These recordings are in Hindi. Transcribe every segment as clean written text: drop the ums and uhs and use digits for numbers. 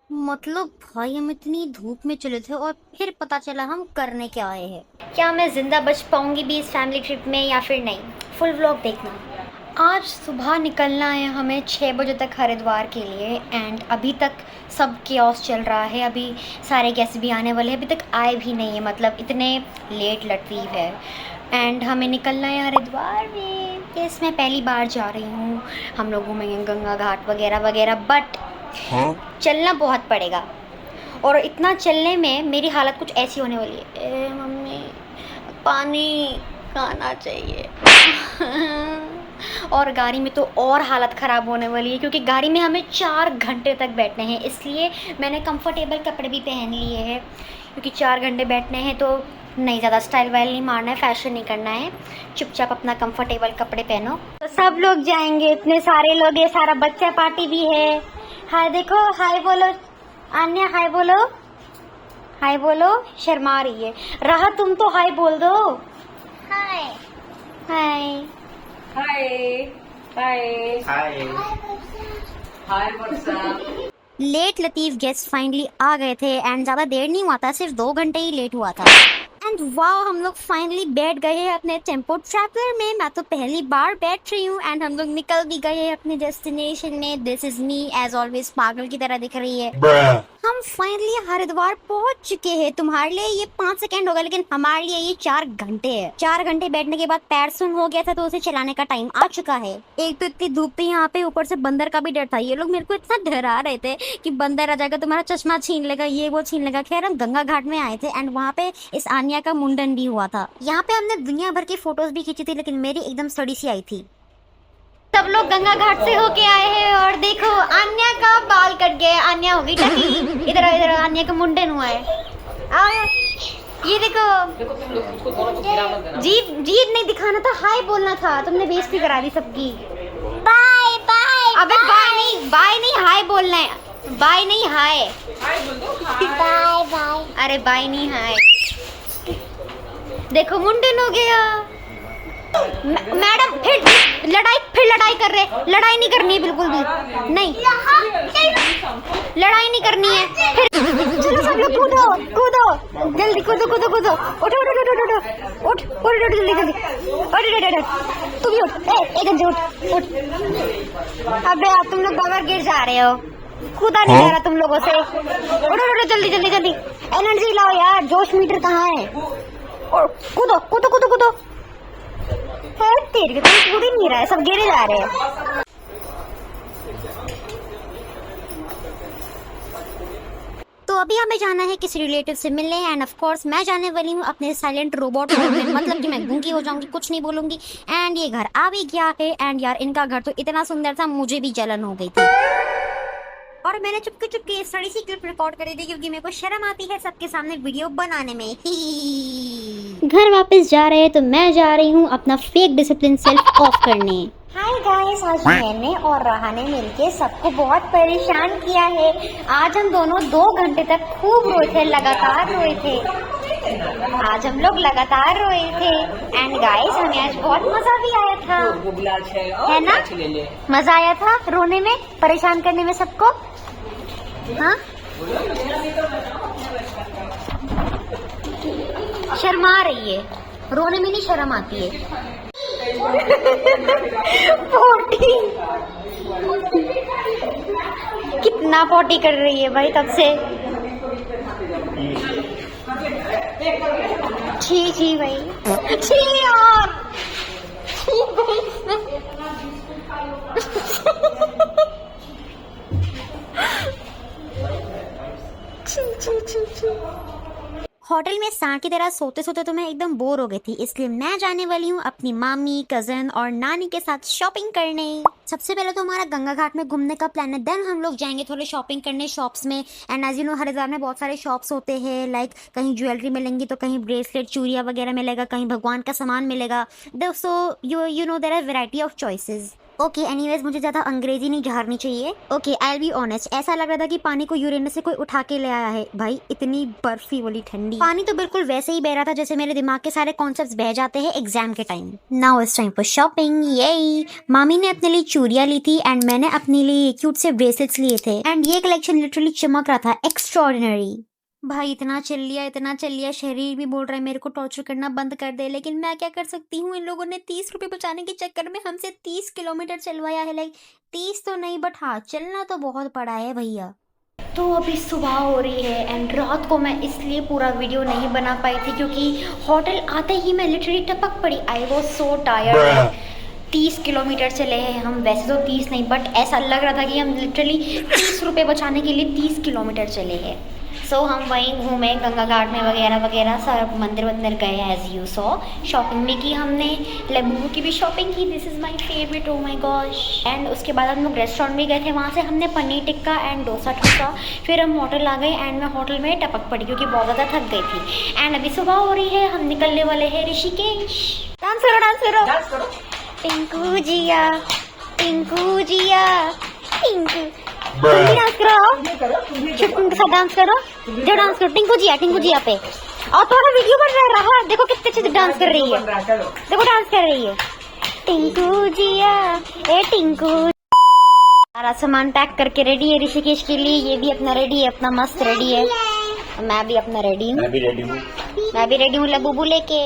मतलब भाई हम इतनी धूप में चले थे और फिर पता चला हम करने क्या आए हैं। क्या मैं ज़िंदा बच पाऊंगी भी इस फैमिली ट्रिप में या फिर नहीं? फुल व्लॉग देखना। आज सुबह निकलना है हमें 6 बजे तक हरिद्वार के लिए एंड अभी तक सब केओस चल रहा है। अभी सारे गेस्ट भी आने वाले हैं, अभी तक आए भी नहीं है, मतलब इतने लेट लतीफ़ है। एंड हमें निकलना है हरिद्वार में। यस, मैं पहली बार जा रही हूँ। हम लोग घूमेंगे गंगा घाट वगैरह वगैरह, बट चलना बहुत पड़ेगा और इतना चलने में मेरी हालत कुछ ऐसी होने वाली है। मम्मी, पानी खाना चाहिए। और गाड़ी में तो और हालत ख़राब होने वाली है क्योंकि गाड़ी में हमें 4 घंटे तक बैठने हैं, इसलिए मैंने कंफर्टेबल कपड़े भी पहन लिए हैं क्योंकि 4 घंटे बैठने हैं तो नहीं ज़्यादा स्टाइल वाइल नहीं मारना है, फैशन नहीं करना है। चुपचाप अपना कंफर्टेबल कपड़े पहनो। तो सब लोग जाएंगे, इतने सारे लोग, ये सारा बच्चा पार्टी भी है। हाय देखो, हाय बोलो अन्या, हाय बोलो, हाय बोलो। शर्मा रही है। राह तुम तो हाय बोल दो। हाय हाय हाय हाय हाय। हाय वर्षा। लेट लतीफ़ गेस्ट फाइनली आ गए थे एंड ज़्यादा देर नहीं हुआ था, सिर्फ 2 घंटे ही लेट हुआ था। एंड वाओ, हम लोग फाइनली बैठ गए हैं अपने टेम्पो ट्रैवलर में। मैं तो पहली बार बैठ रही हूँ एंड हम लोग निकल भी गए हैं अपने डेस्टिनेशन में। This is me as always, पागल की तरह दिख रही है। हम फाइनली हरिद्वार पहुंच चुके हैं। तुम्हारे लिए ये 5 सेकंड होगा लेकिन हमारे लिए ये 4 घंटे है। 4 घंटे बैठने के बाद पैर सुन हो गया था तो उसे चलाने का टाइम आ चुका है। एक तो इतनी धूप थी यहाँ पे, ऊपर से बंदर का भी डर था। ये लोग मेरे को इतना डरा रहे थे कि बंदर आ जाएगा, तुम्हारा चश्मा छीन लेगा, ये वो छीन लेगा। खैर हम गंगा घाट में आए थे एंड वहाँ पे इस आन्या का मुंडन भी हुआ था। यहाँ पे हमने दुनिया भर की फोटोज भी खींची थी लेकिन मेरी एकदम सड़ी सी आई थी। सब लोग गंगा घाट से होके आए हैं और देखो अन्या का बाल कट गया है, अन्या हो गई टकी। इधर इधर अन्या का मुंडन हुआ है। आओ, ये देखो। देखो तुम लोग उसको दोनों को गिरा मत देना। जीप जीप नहीं दिखाना था, हाय बोलना था। तुमने बेइज्जती करा दी सबकी। Bye bye. अबे बाय नहीं, बाय नहीं, हाय बोलना है। बाय नहीं, हाय। हाय बोल दो। Hi bye bye. अरे बाय नहीं, हाय। देखो मुंडन हो गया। मैडम फिर लड़ाई कर रहे। लड़ाई नहीं करनी है बिल्कुल भी नहीं, लड़ाई नहीं करनी है। फिर चलो सब लोग कूदो कूदो, जल्दी कूदो कूदो कूदो। उठ उठ उठ उठ उठ उठ उठ उठ जल्दी जल्दी उठ उठ उठ। तू भी उठ, एक घंटे उठ उठ। अबे आप तुम लोग बगैर गिर जा रहे हो, कूदा नहीं जा रहा तुम लोगों से। उठ उठ जल्दी जल्दी जल्दी, एनर्जी लाओ यार, जोश मीटर कहाँ है? कूदो कूदो कूदो कूदो। तेरे के तो कूद ही नहीं रहा है, सब गिरे जा रहे हैं। तो अभी हमें जाना है किसी रिलेटिव से मिलने एंड ऑफ कोर्स मैं जाने वाली हूँ अपने साइलेंट रोबोट में, मतलब कि मैं गूंगी हो जाऊंगी, कुछ नहीं बोलूंगी। एंड ये घर आ भी गया है एंड यार इनका घर तो इतना सुंदर था, मुझे भी जलन हो गई थी। और मैंने चुपके चुपके इस थोड़ी सी क्लिप रिकॉर्ड कर दी क्योंकि मेरे को शर्म आती है सबके सामने वीडियो बनाने में। घर वापस जा रहे हैं तो मैं जा रही हूँ अपना फेक डिसिप्लिन सेल्फ ऑफ करने। हाय गाइस, आज मैंने और राहा ने मिलके सबको बहुत परेशान किया है। आज हम दोनों 2 घंटे तक खूब रोए थे, लगातार रोए थे। आज हम लोग लगातार रोए थे एंड गाइस हमें आज बहुत मजा भी आया था, वो गिलास है ना? ले ले। मजा आया था रोने में, परेशान करने में सबको। हाँ, शर्मा रही है, रोने में नहीं शर्म आती है। पोटी कितना पोटी कर रही है भाई तब से। छी छी भाई, छी यार, छी भाई। होटल में सांड की तरह सोते सोते तो मैं एकदम बोर हो गई थी, इसलिए मैं जाने वाली हूँ अपनी मामी, कजन और नानी के साथ शॉपिंग करने। सबसे पहले तो हमारा गंगा घाट में घूमने का प्लान है, देन हम लोग जाएंगे थोड़े शॉपिंग करने शॉप्स में। And as you know Haridwar में बहुत सारे शॉप्स होते हैं, लाइक कहीं ज्वेलरी मिलेंगी तो कहीं ब्रेसलेट चूड़िया वगैरह मिलेगा, कहीं भगवान का सामान मिलेगा। So you know there are variety of choices. Okay anyways मुझे ज्यादा अंग्रेजी नहीं झाड़नी चाहिए। Okay I will be honest, ऐसा लग रहा था कि पानी को यूरेनस से कोई उठा के ले आया है भाई, इतनी बर्फी वाली ठंडी पानी तो बिल्कुल वैसे ही बह रहा था जैसे मेरे दिमाग के सारे कॉन्सेप्ट्स बह जाते हैं एग्जाम के time. Now it's time for shopping. ये मामी ने अपने लिए चूड़ियां ली थी एंड मैंने अपने लिए क्यूट से ब्रेसलेट्स लिए थे एंड ये कलेक्शन लिटरली चमक रहा था, एक्स्ट्राऑर्डिनरी। भाई इतना चल लिया, शरीर भी बोल रहा है मेरे को टॉर्चर करना बंद कर दे, लेकिन मैं क्या कर सकती हूँ। इन लोगों ने 30 रुपए बचाने के चक्कर में हमसे 30 किलोमीटर चलवाया है। लाइक 30 तो नहीं बट हाँ चलना तो बहुत पड़ा है भैया। तो अभी सुबह हो रही है एंड रात को मैं इसलिए पूरा वीडियो नहीं बना पाई थी क्योंकि होटल आते ही मैं लिटरली टपक पड़ी। I was so tired. 30 kilometre चले हैं हम, वैसे तो 30 नहीं बट ऐसा लग रहा था कि हम लिटरली 30 रुपये बचाने के लिए 30 किलोमीटर चले हैं। सो हम वहीं घूमे गंगा घाट में वगैरह वगैरह, सब मंदिर वंदिर गए एज यू सॉ। शॉपिंग भी की हमने, लबू की भी शॉपिंग की, this is my favourite, oh my gosh. And उसके बाद हम लोग रेस्टोरेंट भी गए थे, वहाँ से हमने पनीर टिक्का एंड डोसा ठूसा। फिर हम होटल आ गए एंड मैं होटल में टपक पड़ी क्योंकि बहुत ज़्यादा थक गई थी। एंड अभी सुबह हो रही है, हम निकलने वाले हैं ऋषिकेश। डांस करो डांस करो डांस करो। टिंकू जिया, टिंकू जिया, टिंकू डांस करो, तुम भी करो, तुम भी चुप उनके साथ डांस करो, जो डांस करो टिंकू जिया पे। और थोड़ा वीडियो बन रहा है, देखो कितने अच्छे से डांस कर रही है, चलो देखो डांस कर रही है टिंकू जिया, ए टिंकू। सारा सामान पैक करके रेडी है ऋषिकेश के लिए। ये भी अपना रेडी है, अपना मस्त रेडी है। मैं भी अपना रेडी हूँ, मैं भी रेडी हूँ लबूबू लेके।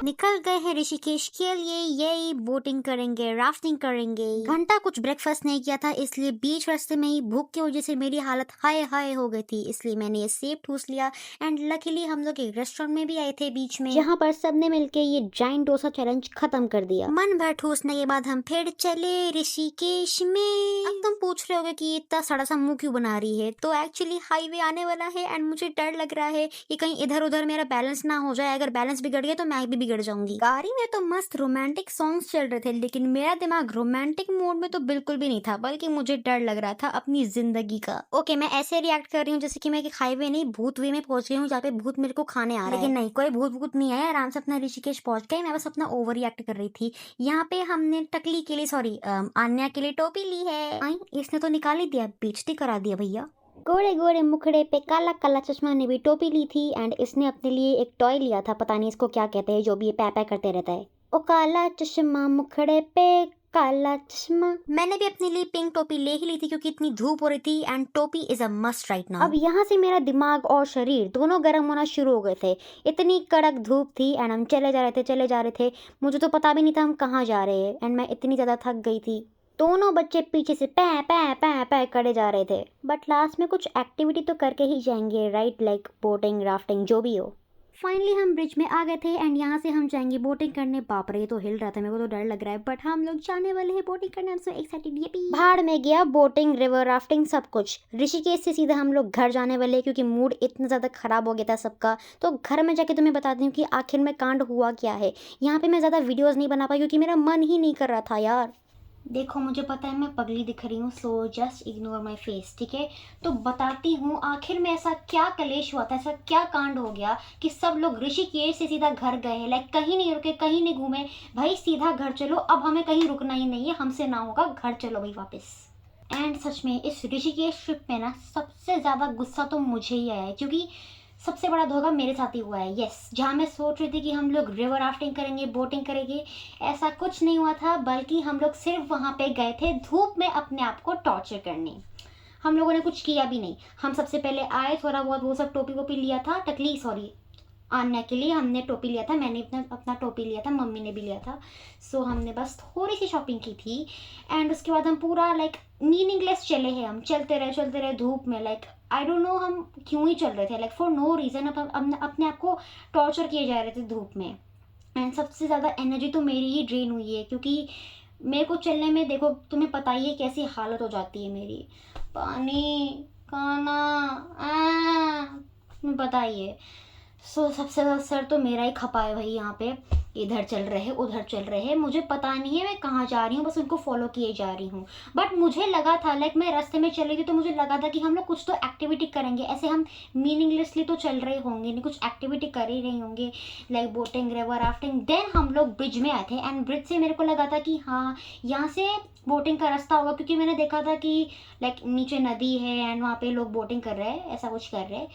निकल गए हैं ऋषिकेश के लिए। यही बोटिंग करेंगे, राफ्टिंग करेंगे। घंटा कुछ ब्रेकफास्ट नहीं किया था इसलिए बीच रास्ते में ही भूख की वजह से मेरी हालत हाय हाय हो गई थी, इसलिए मैंने ये सेब ठूस लिया। एंड लकीली हम लोग एक रेस्टोरेंट में भी आए थे बीच में, जहाँ पर सबने मिलके ये जाइंट डोसा चैलेंज खत्म कर दिया। मन भर ठूसने के बाद हम फिर चले ऋषिकेश में। अब तुम पूछ रहे होगे कि इतना सड़ा सा मुंह क्यों बना रही है, तो एक्चुअली हाईवे आने वाला है एंड मुझे डर लग रहा है कि कहीं इधर उधर मेरा बैलेंस ना हो जाए। अगर बैलेंस बिगड़ गया तो मैं भी बिगड़ जाऊंगी। गाड़ी में तो मस्त रोमांटिक सॉन्ग्स चल रहे थे लेकिन मेरा दिमाग रोमांटिक मोड में तो बिल्कुल भी नहीं था, बल्कि मुझे डर लग रहा था अपनी जिंदगी का। ओके मैं ऐसे रिएक्ट कर रही हूँ जैसे कि मैं एक हाईवे नहीं भूत वे में पहुंच गई हूँ जहाँ पे भूत मेरे को खाने आ रहा है, लेकिन नहीं कोई भूत नहीं आया। आराम से अपना ऋषिकेश पहुंच गए। मैं बस अपना ओवर रिएक्ट कर रही थी। यहाँ पे हमने टकली के लिए सॉरी आन्या के लिए टोपी ली है। इसने तो निकाल ही दिया, बेइज्जती करा दिया भैया। गोरे गोरे मुखड़े पे काला काला चश्मा ने भी टोपी ली थी एंड इसने अपने लिए एक टॉय लिया था, पता नहीं इसको क्या कहते हैं, जो भी ये पै करते रहता है। ओ काला चश्मा मुखड़े पे काला चश्मा। मैंने भी अपने लिए पिंक टोपी ले ही ली थी क्योंकि इतनी धूप हो रही थी एंड टोपी is a must write now. अब यहाँ से मेरा दिमाग और शरीर दोनों गर्म होना शुरू हो गए थे, इतनी कड़क धूप थी एंड हम चले जा रहे थे। मुझे तो पता भी नहीं था हम कहाँ जा रहे हैं एंड मैं इतनी ज़्यादा थक गई थी। दोनों बच्चे पीछे से पै पै पै पै करे जा रहे थे बट लास्ट में कुछ एक्टिविटी तो करके ही जाएंगे, राइट, लाइक बोटिंग राफ्टिंग जो भी हो। फाइनली हम ब्रिज में आ गए थे एंड यहाँ से हम जाएंगे बोटिंग करने। बाप रे ये तो हिल रहा था, मेरे को तो डर लग रहा है बट हम लोग जाने वाले हैं बोटिंग करने। So excited. ये भी भाड़ में गया, बोटिंग रिवर राफ्टिंग सब कुछ। ऋषिकेश से सीधा हम लोग घर जाने वाले हैं क्योंकि मूड इतना ज़्यादा खराब हो गया था सबका। तो घर में जाके तुम्हें बताती हूँ कि आखिर में कांड हुआ क्या है। यहाँ पे मैं ज़्यादा वीडियोज़ नहीं बना पाई क्योंकि मेरा मन ही नहीं कर रहा था यार। देखो मुझे पता है मैं पगली दिख रही हूँ, so just ignore my face, ठीक है। तो बताती हूँ आखिर में ऐसा क्या कलेश हुआ था, ऐसा क्या कांड हो गया कि सब लोग ऋषिकेश से सीधा घर गए। लाइक कहीं नहीं रुके, कहीं नहीं घूमे। भाई सीधा घर चलो, अब हमें कहीं रुकना ही नहीं है, हमसे ना होगा, घर चलो भाई वापस। एंड सच में इस ऋषिकेश ट्रिप पे ना सबसे ज़्यादा गुस्सा तो मुझे ही आया है क्योंकि सबसे बड़ा धोखा मेरे साथ ही हुआ है। यस, जहाँ मैं सोच रही थी कि हम लोग रिवर राफ्टिंग करेंगे, बोटिंग करेंगे, ऐसा कुछ नहीं हुआ था, बल्कि हम लोग सिर्फ वहाँ पे गए थे धूप में अपने आप को टॉर्चर करने। हम लोगों ने कुछ किया भी नहीं। हम सबसे पहले आए, थोड़ा बहुत वो सब टोपी वोपी लिया था, टकली सॉरी आन्या के लिए हमने टोपी लिया था, मैंने अपना टोपी लिया था, मम्मी ने भी लिया था। सो हमने बस थोड़ी सी शॉपिंग की थी एंड उसके बाद हम पूरा लाइक मीनिंगलेस चले हैं। हम चलते रहे धूप में। लाइक आई डोंट नो हम क्यों ही चल रहे थे, लाइक फॉर नो रीज़न। अपने आप को टॉर्चर किए जा रहे थे धूप में। एंड सबसे ज़्यादा एनर्जी तो मेरी ही ड्रेन हुई है क्योंकि मेरे को चलने में देखो तुम्हें पता ही है कैसी हालत हो जाती है मेरी। पानी खाना तुम्हें पता ही है। सो सबसे ज़्यादा सर तो मेरा ही खपा है भाई यहाँ पे। इधर चल रहे उधर चल रहे, मुझे पता नहीं है मैं कहाँ जा रही हूँ, बस उनको फॉलो किए जा रही हूँ। बट मुझे लगा था लाइक मैं रास्ते में चल रही थी तो मुझे लगा था कि हम लोग कुछ तो एक्टिविटी करेंगे, ऐसे हम मीनिंगलेसली तो चल रहे होंगे नहीं, कुछ एक्टिविटी कर ही रहे होंगे like boating, river rafting. Then हम लोग ब्रिज में आए थे एंड ब्रिज से मेरे को लगा था कि हाँ यहाँ से बोटिंग का रास्ता होगा, क्योंकि मैंने देखा था कि लाइक नीचे नदी है एंड वहाँ पे लोग बोटिंग कर रहे हैं, ऐसा कुछ कर रहे हैं।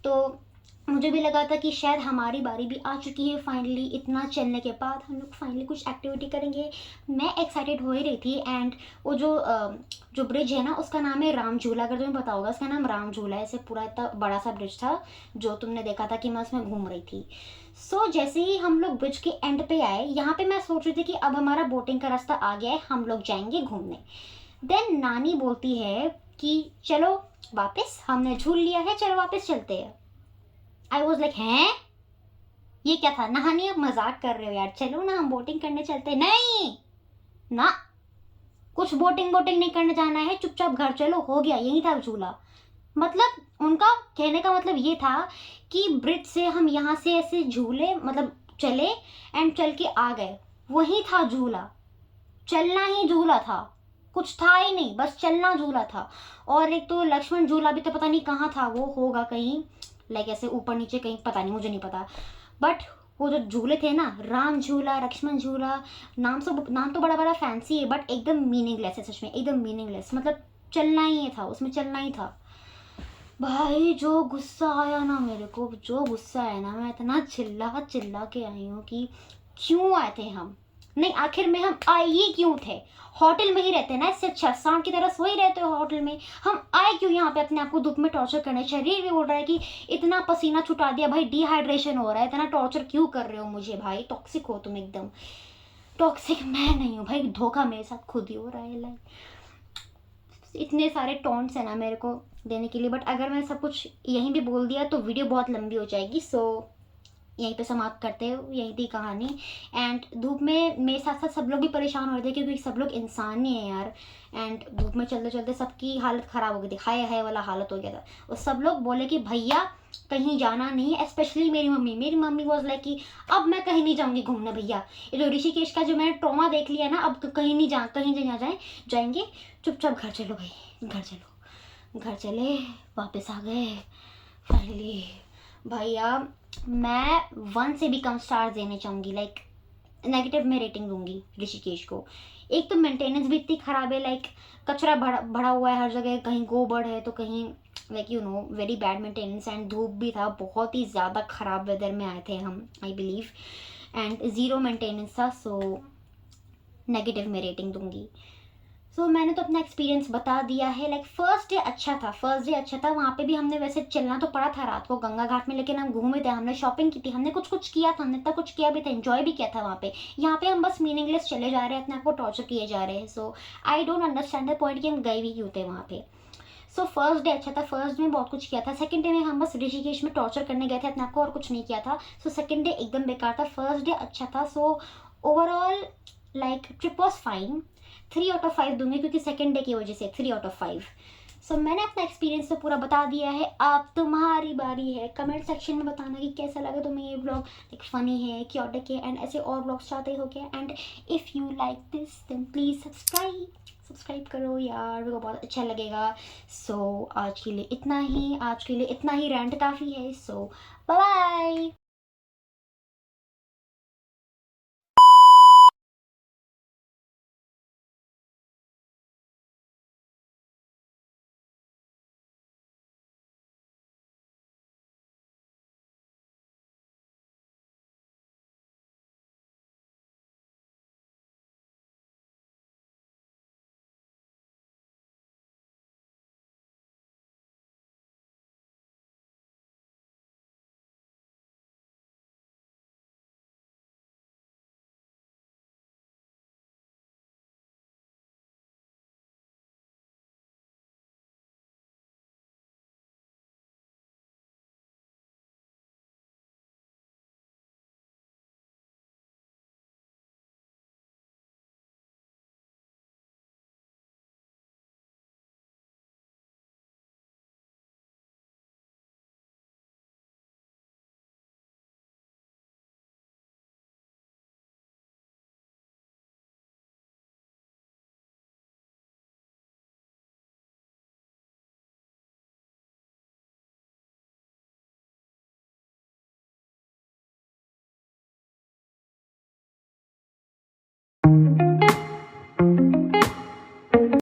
तो मुझे भी लगा था कि शायद हमारी बारी भी आ चुकी है फाइनली, इतना चलने के बाद हम लोग फाइनली कुछ एक्टिविटी करेंगे। मैं एक्साइटेड हो ही रही थी। एंड वो जो ब्रिज है ना उसका नाम है राम झूला, अगर तुम्हें पता होगा उसका नाम राम झूला है। ऐसे पूरा इतना बड़ा सा ब्रिज था जो तुमने देखा था कि मैं उसमें घूम रही थी। सो जैसे ही हम लोग ब्रिज के एंड पे आए, यहाँ पे मैं सोच रही थी कि अब हमारा बोटिंग का रास्ता आ गया है, हम लोग जाएंगे घूमने। देन नानी बोलती है कि चलो वापस, हमने झूल लिया है, चलो वापस चलते हैं। आई वॉज लाइक हैं ये क्या था, नहानी अब मजाक कर रहे हो यार, चलो ना हम बोटिंग करने चलते। नहीं ना, कुछ बोटिंग बोटिंग नहीं करने जाना है, चुपचाप घर चलो, हो गया, यही था झूला। मतलब उनका कहने का मतलब ये था कि ब्रिज से हम यहाँ से ऐसे झूले मतलब चले एंड चल के आ गए, वही था झूला, चलना ही झूला था, कुछ था ही नहीं, बस चलना झूला था। और एक तो लक्ष्मण झूला भी तो पता नहीं कहाँ था, वो होगा कहीं लाइक ऐसे ऊपर नीचे कहीं, पता नहीं, मुझे नहीं पता। बट वो जो झूले थे ना, राम झूला, लक्ष्मण झूला, नाम तो बड़ा बड़ा फैंसी है बट एकदम मीनिंगलेस है, सच में एकदम मीनिंगलेस। मतलब चलना ही था, उसमें चलना ही था। भाई जो गुस्सा आया ना मेरे को, जो गुस्सा आया ना, मैं इतना चिल्ला चिल्ला के आई हूँ कि क्यों आए थे हम, नहीं आखिर में हम आए ही क्यों थे, होटल में ही रहते ना, इससे अच्छा सांड की तरह सो ही रहते हो होटल में, हम आए क्यों यहाँ पे अपने आप को धूप में टॉर्चर करने। शरीर भी बोल रहा है कि इतना पसीना छुटा दिया भाई, डिहाइड्रेशन हो रहा है, इतना टॉर्चर क्यों कर रहे हो मुझे भाई, टॉक्सिक हो तुम एकदम। टॉक्सिक मैं नहीं हूँ भाई, धोखा मेरे साथ खुद ही हो रहा है। लाइक इतने सारे टॉन्ट्स है ना मेरे को देने के लिए, बट अगर मैं सब कुछ यहीं भी बोल दिया तो वीडियो बहुत लंबी हो जाएगी। सो यहीं पे समाप्त करते हो, यही थी कहानी। एंड धूप में मेरे साथ साथ सब लोग भी परेशान हो रहे थे क्योंकि सब लोग इंसान ही है यार। एंड धूप में चलते चलते सबकी हालत ख़राब हो गई थी, हाय हाय वाला हालत हो गया था। और सब लोग बोले कि भैया कहीं जाना नहीं है, स्पेशली मेरी मम्मी वॉज लाइक कि अब मैं कहीं नहीं जाऊँगी घूमने भैया, ये जो ऋषिकेश का जो मैंने ट्रॉमा देख लिया ना, अब कहीं नहीं जाएंगे, चुपचाप घर चलो भाई, घर चलो। घर चले, वापस आ गए फाइनली। भैया मैं 1 से भी कम स्टार देने चाहूँगी, लाइक नेगेटिव में रेटिंग दूंगी ऋषिकेश को। एक तो मेंटेनेंस भी इतनी ख़राब है, लाइक कचरा भरा हुआ है हर जगह, कहीं गोबर है तो कहीं like you know very bad maintenance. And धूप भी था, बहुत ही ज़्यादा ख़राब वेदर में आए थे हम I believe, and zero maintenance था। सो नेगेटिव में रेटिंग दूंगी। सो मैंने तो अपना एक्सपीरियंस बता दिया है। लाइक फर्स्ट डे अच्छा था, वहाँ पे भी हमने वैसे चलना तो पड़ा था रात को गंगा घाट में, लेकिन हम घूमे थे, हमने शॉपिंग की थी, हमने कुछ किया था, हमने इतना कुछ किया भी था, एंजॉय भी किया था वहाँ पे। यहाँ पे हम बस मीनिंगलेस चले जा रहे हैं, अपने आप को टॉर्चर किए जा रहे हैं। So I don't understand the point कि हम गए भी क्यों थे वहाँ पे। सो फर्स्ट डे अच्छा था, फर्स्ट डे में बहुत कुछ किया था। सेकंड डे में हम बस ऋषिकेश में टॉर्चर करने गए थे अपने आप को, और कुछ नहीं किया था। सो सेकंड डे एकदम बेकार था, फर्स्ट डे अच्छा था। So overall like trip was fine, 3 out of 5 दूंगी क्योंकि सेकंड डे की वजह से 3 आउट ऑफ 5। सो मैंने अपना एक्सपीरियंस तो पूरा बता दिया है, अब तुम्हारी बारी है कमेंट सेक्शन में बताना कि कैसा लगा तुम्हें ये ब्लॉग, लाइक फनी है, क्योटिक है, एंड ऐसे और ब्लॉग्स चाहते हो क्या। And if you like this then please subscribe करो यार, मेरे को बहुत अच्छा लगेगा। सो आज के लिए इतना ही, रैंट काफ़ी है। सो बाय बाय।